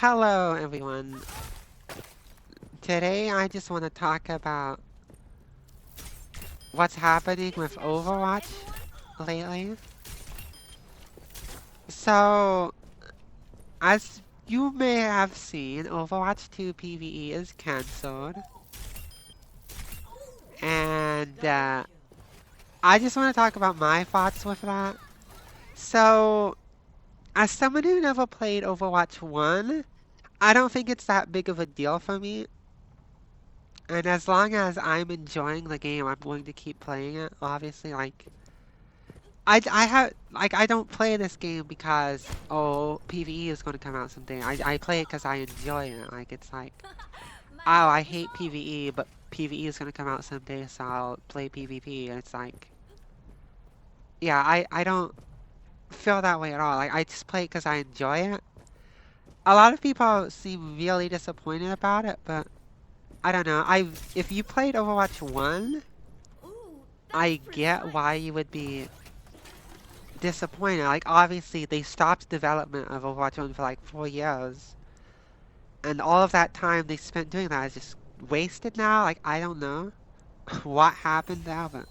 Hello everyone. Today I just want to talk about what's happening with Overwatch lately. So, as you may have seen, Overwatch 2 PvE is cancelled. And I just want to talk about my thoughts with that. So, as someone who never played Overwatch 1, I don't think it's that big of a deal for me. And as long as I'm enjoying the game, I'm going to keep playing it. Obviously, I don't play this game because, oh, PvE is going to come out someday. I play it because I enjoy it. Like, it's like, oh, I hate PvE, but PvE is going to come out someday, so I'll play PvP. And it's like, yeah, I don't feel that way at all. Like, I just play it because I enjoy it. A lot of people seem really disappointed about it, but I don't know. If you played Overwatch 1, I get why you would be disappointed. Like, obviously, they stopped development of Overwatch 1 for like 4 years. And all of that time they spent doing that is just wasted now. Like, I don't know what happened there, but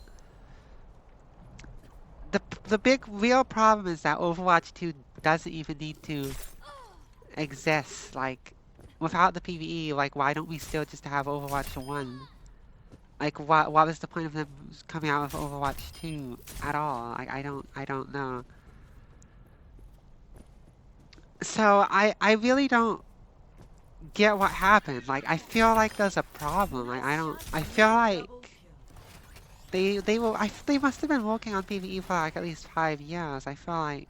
the big real problem is that Overwatch 2 doesn't even need to exist. Like, without the PvE, like, why don't we still just have Overwatch 1? Like, what was the point of them coming out with Overwatch 2 at all? Like, I don't know. So I really don't get what happened. Like, I feel like there's a problem. Like, I feel like they must have been working on PvE for like at least 5 years. I feel like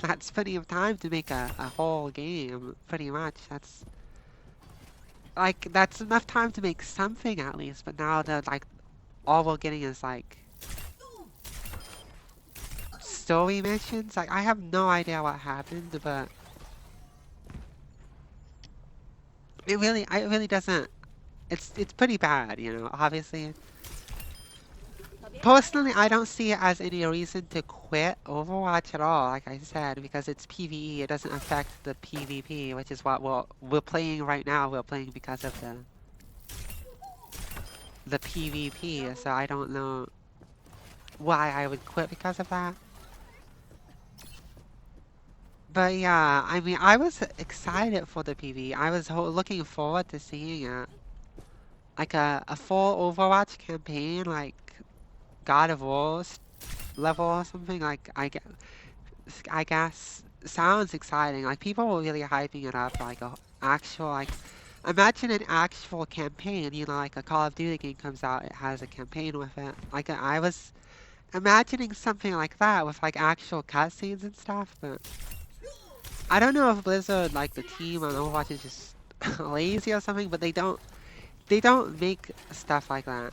that's plenty of time to make a whole game, pretty much. That's enough time to make something at least, but now they're like, all we're getting is like story missions. Like, I have no idea what happened, but it really doesn't, it's pretty bad, you know, obviously. Personally, I don't see it as any reason to quit Overwatch at all, like I said, because it's PvE, it doesn't affect the PvP, which is what we're playing right now. We're playing because of the PvP, so I don't know why I would quit because of that. But yeah, I mean, I was excited for the PvE. I was looking forward to seeing it. Like a full Overwatch campaign, like God of War level or something, like I guess sounds exciting. Like, people were really hyping it up, like a actual, like, imagine an actual campaign, you know, like a Call of Duty game comes out, it has a campaign with it. Like, I was imagining something like that with like actual cutscenes and stuff, but I don't know if Blizzard, like the team on Overwatch, is just lazy or something, but they don't make stuff like that,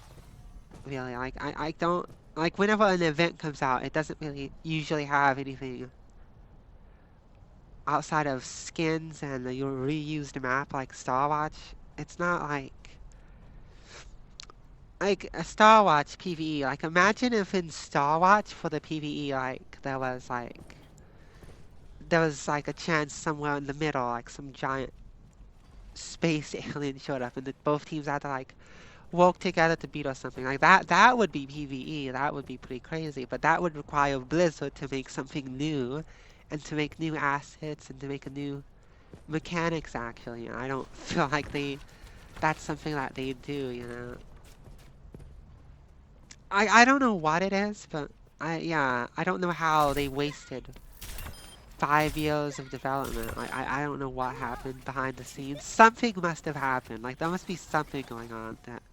really. Like, I don't, like, whenever an event comes out, it doesn't really usually have anything outside of skins and the reused map like Star Watch. It's not like a Star Watch PvE. Like, imagine if in Star Watch for the PvE, like there was like a chance somewhere in the middle, like some giant space alien showed up, and that both teams had to like work together to beat or something like that. That would be PvE. That would be pretty crazy. But that would require Blizzard to make something new, and to make new assets, and to make a new mechanics. Actually, I don't feel like that's something that they do, you know. I don't know what it is, but I don't know how they wasted 5 years of development. I don't know what happened behind the scenes. Something must have happened. Like, there must be something going on that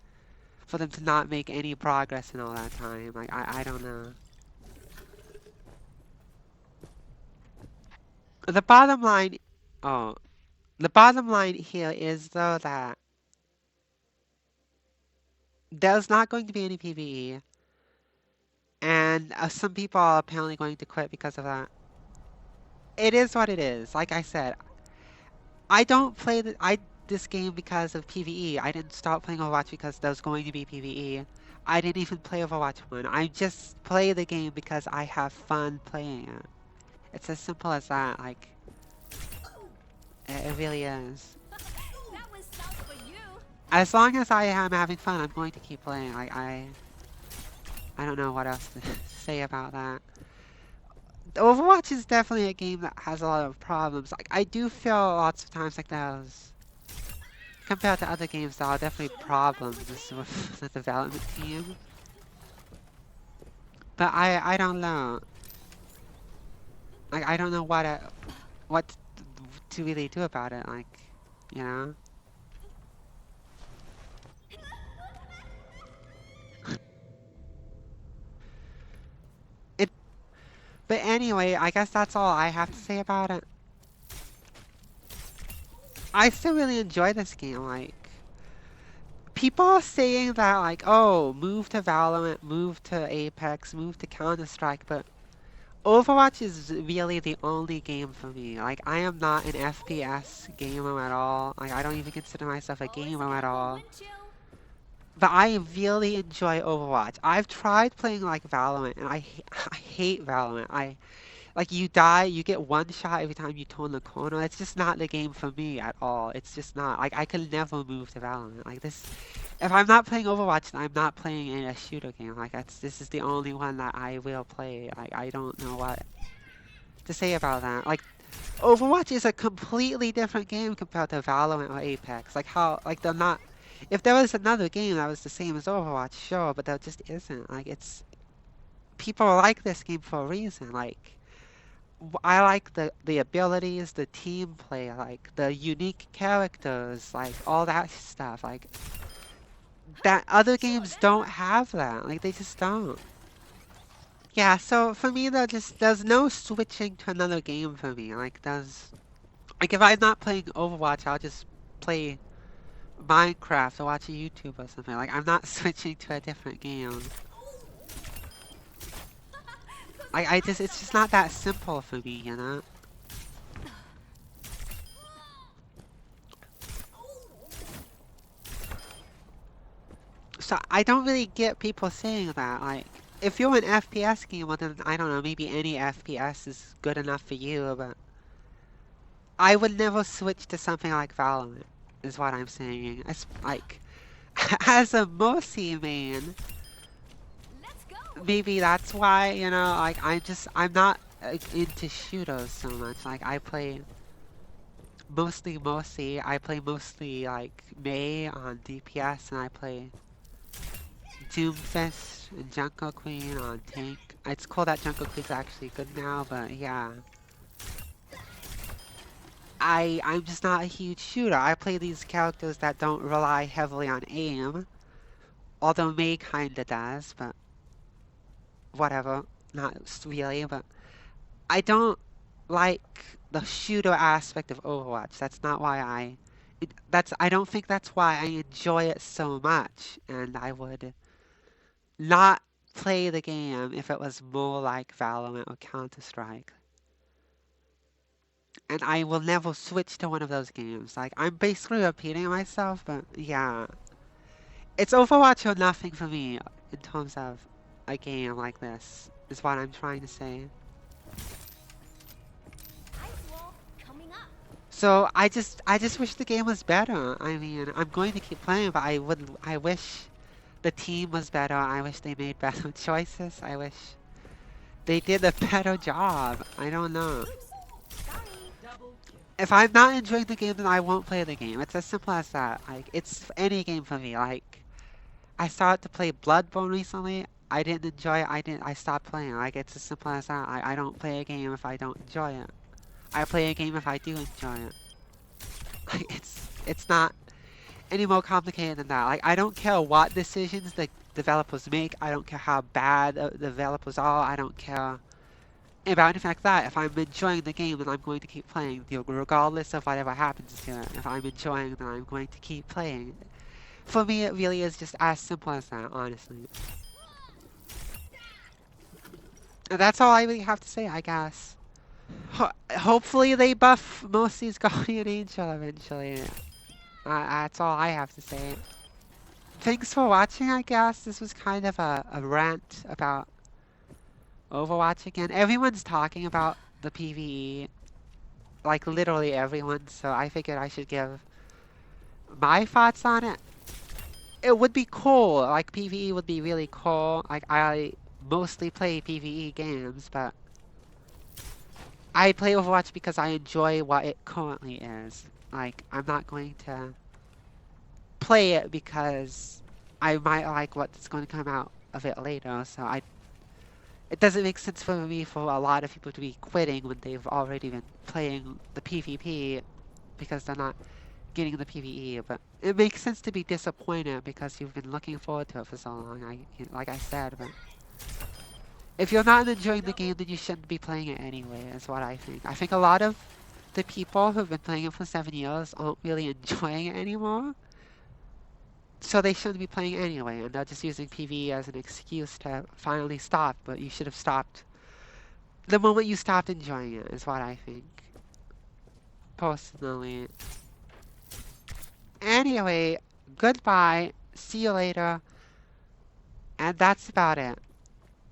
for them to not make any progress in all that time. Like, I don't know. The bottom line, oh, the bottom line here is though that there's not going to be any PvE, and some people are apparently going to quit because of that. It is what it is. Like I said, I don't play this game because of PvE. I didn't start playing Overwatch because there's going to be PvE. I didn't even play Overwatch 1. I just play the game because I have fun playing it. It's as simple as that. Like, It really is. That was stuff for you. As long as I am having fun, I'm going to keep playing. Like I don't know what else to say about that. Overwatch is definitely a game that has a lot of problems. Like I do feel lots of times like those compared to other games, there are definitely Shouldn't fight problems with it. with the development team. But I don't know. Like I don't know what to really do about it. Like you know. It. But anyway, I guess that's all I have to say about it. I still really enjoy this game. Like people are saying that like, oh, move to Valorant, move to Apex, move to Counter-Strike, but Overwatch is really the only game for me. Like, I am not an FPS gamer at all. Like, I don't even consider myself a Always a gamer at gamble all. when chill. But I really enjoy Overwatch. I've tried playing like Valorant, and I hate Valorant. Like you die, you get one shot every time you turn the corner. It's just not the game for me at all. It's just not. Like I could never move to Valorant. Like this, if I'm not playing Overwatch, then I'm not playing in a shooter game. Like this is the only one that I will play. Like I don't know what to say about that. Like Overwatch is a completely different game compared to Valorant or Apex. Like how like they're not. If there was another game that was the same as Overwatch, sure, but there just isn't. Like it's people like this game for a reason. Like I like the abilities, the team play, like the unique characters, like all that stuff. Like that other games Shouldn't don't have that. Like they just don't. Yeah, so for me there's no switching to another game for me. Like if I'm not playing Overwatch, I'll just play Minecraft or watch a YouTube or something. Like I'm not switching to a different game. I just it's just not that simple for me, you know? So I don't really get people saying that. Like, if you're an FPS gamer, then I don't know, maybe any FPS is good enough for you, but I would never switch to something like Valorant, is what I'm saying. It's like, as a Mercy main, Let's go. maybe that's why, you know, like, I'm not into shooters so much. Like, I play mostly Mercy, I play mostly, like, Mei on DPS, and I play Doomfist and Jungle Queen on tank. It's cool that Jungle Queen's actually good now, but yeah. I'm just not a huge shooter. I play these characters that don't rely heavily on aim. Although Mei kinda does, but whatever. Not really, but I don't like the shooter aspect of Overwatch. That's not why I don't think that's why I enjoy it so much, and I would not play the game if it was more like Valorant or Counter-Strike. And I will never switch to one of those games. Like, I'm basically repeating myself, but yeah. It's Overwatch or nothing for me in terms of a game like this, is what I'm trying to say. Ice wall coming up. So I just wish the game was better. I mean, I'm going to keep playing, but I wish the team was better. I wish they made better choices. I wish they did a better job. I don't know. Oops. Sorry. If I'm not enjoying the game, then I won't play the game. It's as simple as that. Like, it's any game for me. Like, I started to play Bloodborne recently. I didn't enjoy it. I stopped playing. Like, it's as simple as that. I don't play a game if I don't enjoy it. I play a game if I do enjoy it. Like, it's not any more complicated than that. Like, I don't care what decisions the developers make. I don't care how bad the developers are. I don't care about anything like that. If I'm enjoying the game, then I'm going to keep playing, regardless of whatever happens to it. If I'm enjoying, then I'm going to keep playing. For me, it really is just as simple as that, honestly. And that's all I really have to say, I guess. Hopefully they buff Mercy's Guardian Angel eventually. That's all I have to say. Thanks for watching, I guess. This was kind of a rant about Overwatch again. Everyone's talking about the PvE. like literally everyone, so I figured I should give my thoughts on it. It would be cool, like PvE would be really cool. Like I mostly play PvE games, but I play Overwatch because I enjoy what it currently is. Like I'm not going to play it because I might like what's going to come out of it later. So it doesn't make sense for me for a lot of people to be quitting when they've already been playing the PvP because they're not getting the PvE. But it makes sense to be disappointed because you've been looking forward to it for so long. Like I said, but if you're not enjoying the game, then you shouldn't be playing it anyway. Is what I think. I think a lot of the people who've been playing it for 7 years aren't really enjoying it anymore. So they shouldn't be playing anyway, and they're just using PvE as an excuse to finally stop, but you should have stopped the moment you stopped enjoying it, is what I think. Personally. Anyway, goodbye, see you later, and that's about it.